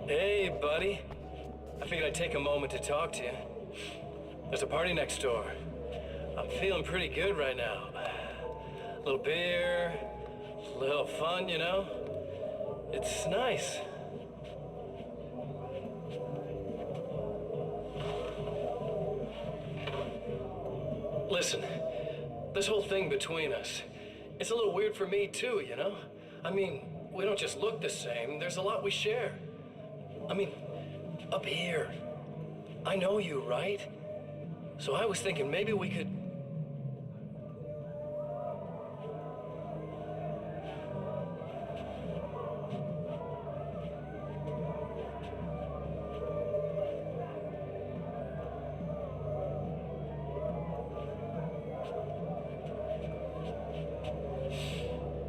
Hey, buddy. I figured I'd take a moment to talk to you. There's a party next door. I'm feeling pretty good right now. A little beer, a little fun, you know? It's nice. Listen, this whole thing between us, it's a little weird for me too, you know? I mean, we don't just look the same, there's a lot we share. I mean, up here. I know you, right? So I was thinking maybe we could...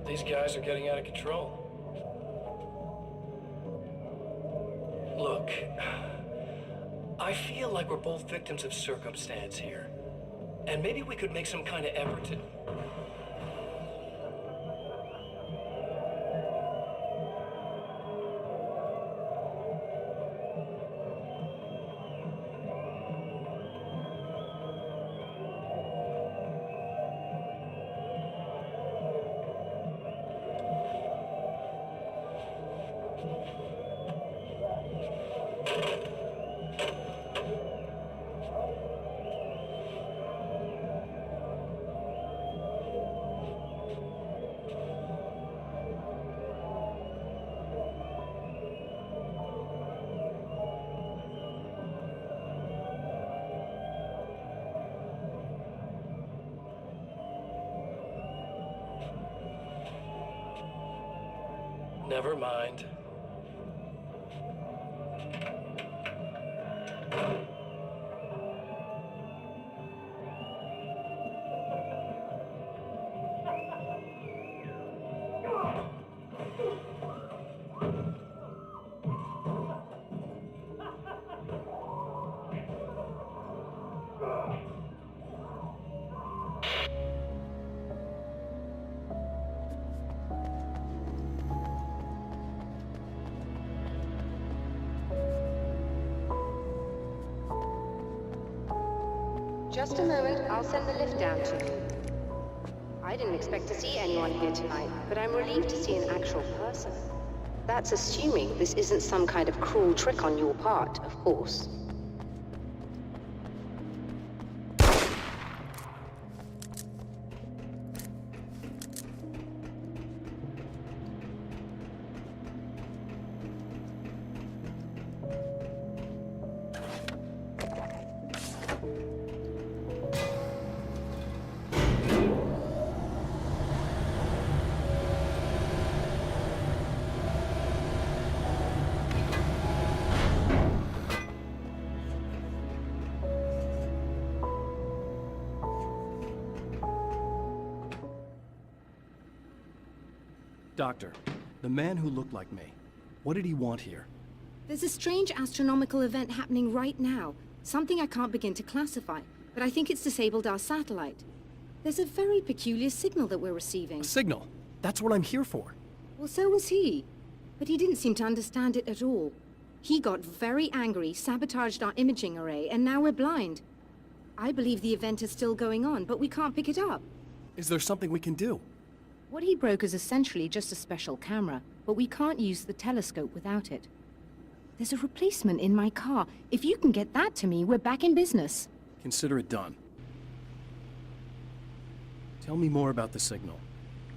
These guys are getting out of control. Look, I feel like we're both victims of circumstance here. And maybe we could make some kind of effort to... Never mind. Just a moment, I'll send the lift down to you. I didn't expect to see anyone here tonight, but I'm relieved to see an actual person. That's assuming this isn't some kind of cruel trick on your part, of course. Doctor, the man who looked like me, what did he want here? There's a strange astronomical event happening right now. Something I can't begin to classify, but I think it's disabled our satellite. There's a very peculiar signal that we're receiving. A signal? That's what I'm here for. Well, so was he. But he didn't seem to understand it at all. He got very angry, sabotaged our imaging array, and now we're blind. I believe the event is still going on, but we can't pick it up. Is there something we can do? What he broke is essentially just a special camera, but we can't use the telescope without it. There's a replacement in my car. If you can get that to me, we're back in business. Consider it done. Tell me more about the signal.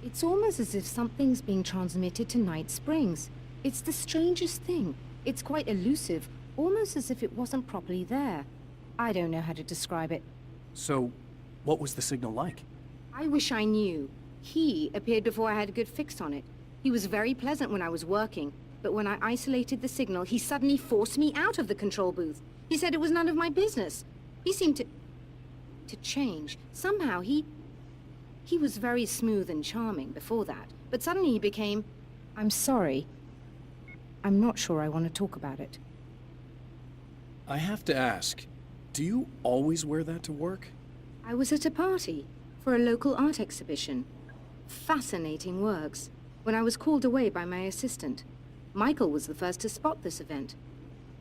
It's almost as if something's being transmitted to Night Springs. It's the strangest thing. It's quite elusive, almost as if it wasn't properly there. I don't know how to describe it. So, what was the signal like? I wish I knew. He appeared before I had a good fix on it. He was very pleasant when I was working, but when I isolated the signal, he suddenly forced me out of the control booth. He said it was none of my business. He seemed to change. Somehow he was very smooth and charming before that, but suddenly he became... I'm sorry. I'm not sure I want to talk about it. I have to ask, do you always wear that to work? I was at a party for a local art exhibition. Fascinating works. When I was called away by my assistant. Michael was the first to spot this event.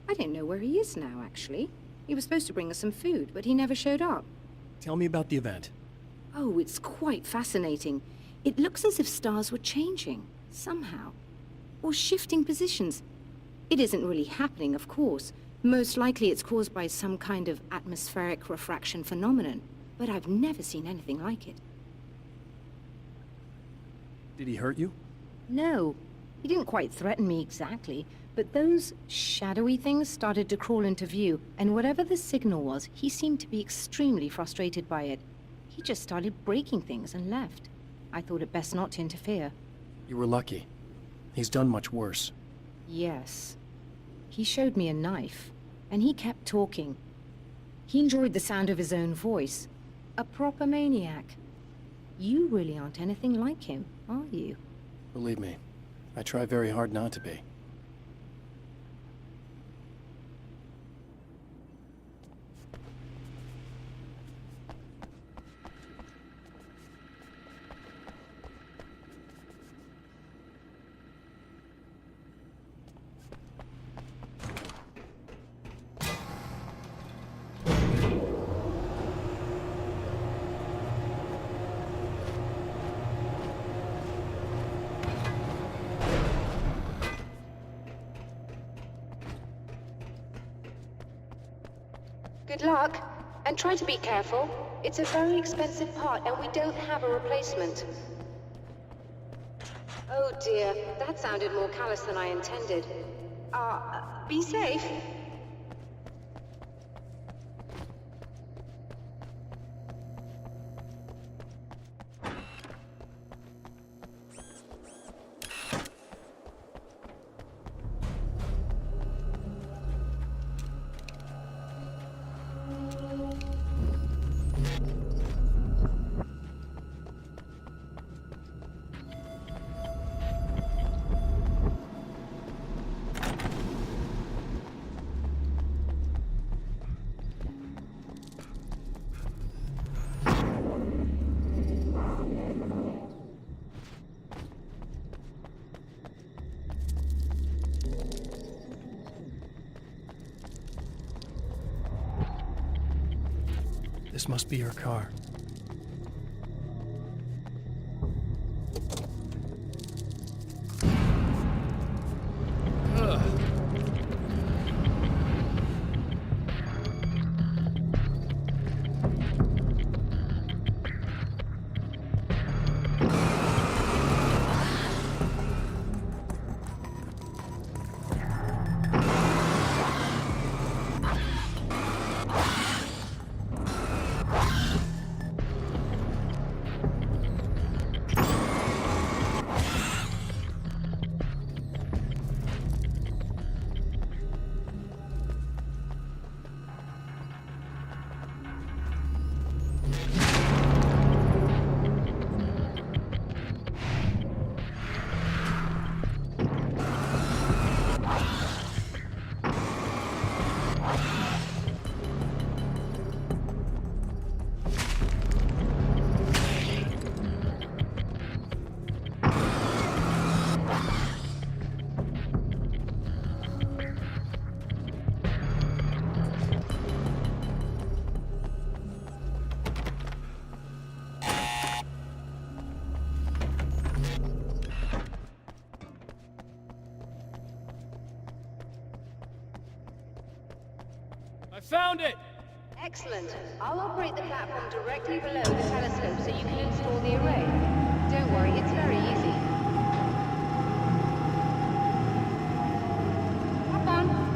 I don't know where he is now, actually. He was supposed to bring us some food, but he never showed up. Tell me about the event. Oh, it's quite fascinating. It looks as if stars were changing, somehow. Or shifting positions. It isn't really happening, of course. Most likely it's caused by some kind of atmospheric refraction phenomenon. But I've never seen anything like it. Did he hurt you? No. He didn't quite threaten me exactly, but those shadowy things started to crawl into view, and whatever the signal was, he seemed to be extremely frustrated by it. He just started breaking things and left. I thought it best not to interfere. You were lucky. He's done much worse. Yes. He showed me a knife, and he kept talking. He enjoyed the sound of his own voice. A proper maniac. You really aren't anything like him, are you? Believe me, I try very hard not to be. Good luck, and try to be careful. It's a very expensive part, and we don't have a replacement. Oh dear, that sounded more callous than I intended. Be safe. This must be her car. I found it! Excellent. I'll operate the platform directly below the telescope so you can install the array. Don't worry, it's very easy. Hop on.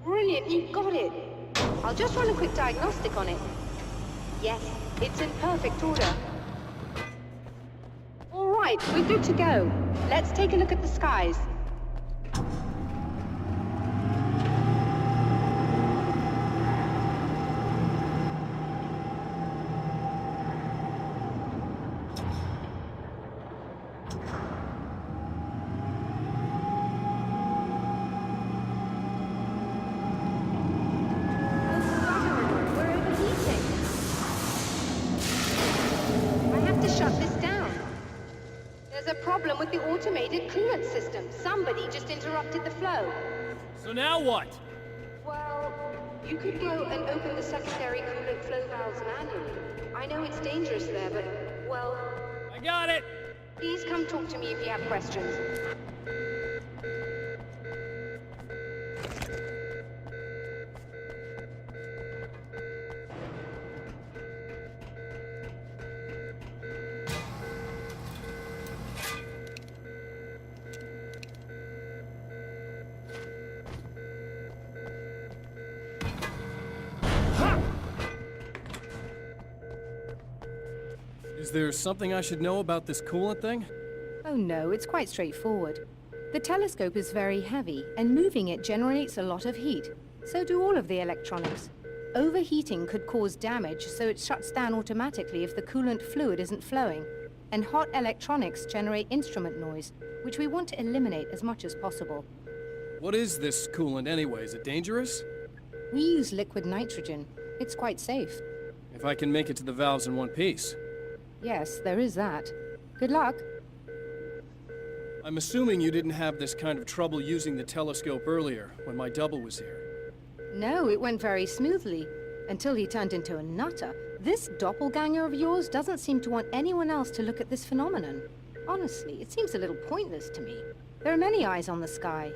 Brilliant, you got it. I'll just run a quick diagnostic on it. Yes, it's in perfect order. All right, we're good to go. Let's take a look at the skies. We're overheating. I have to shut this down. There's a problem with the automated coolant system. Somebody just interrupted the flow. So now what? Well, you could go and open the secondary coolant flow valves manually. I know it's dangerous there, but, well, I got it! please come talk to me if you have questions. Is there something I should know about this coolant thing? Oh no, it's quite straightforward. The telescope is very heavy, and moving it generates a lot of heat. So do all of the electronics. Overheating could cause damage, so it shuts down automatically if the coolant fluid isn't flowing. And hot electronics generate instrument noise, which we want to eliminate as much as possible. What is this coolant anyway? Is it dangerous? We use liquid nitrogen. It's quite safe. If I can make it to the valves in one piece. Yes, there is that. Good luck. I'm assuming you didn't have this kind of trouble using the telescope earlier, when my double was here. No, it went very smoothly. Until he turned into a nutter. This doppelganger of yours doesn't seem to want anyone else to look at this phenomenon. Honestly, it seems a little pointless to me. There are many eyes on the sky.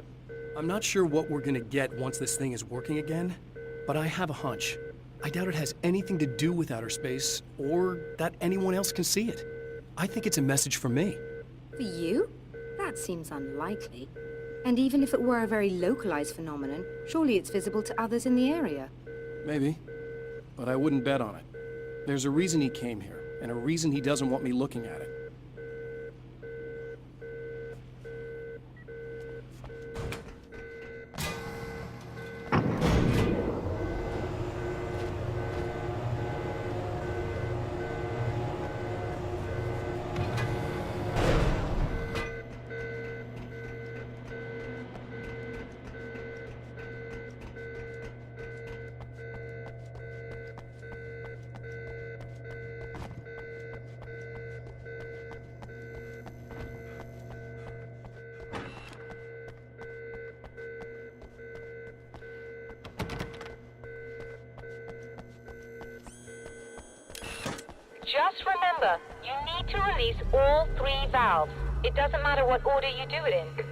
I'm not sure what we're gonna get once this thing is working again, but I have a hunch. I doubt it has anything to do with outer space, or that anyone else can see it. I think it's a message for me. For you? That seems unlikely. And even if it were a very localized phenomenon, surely it's visible to others in the area. Maybe, but I wouldn't bet on it. There's a reason he came here, and a reason he doesn't want me looking at it. Just remember, you need to release all 3 valves. It doesn't matter what order you do it in.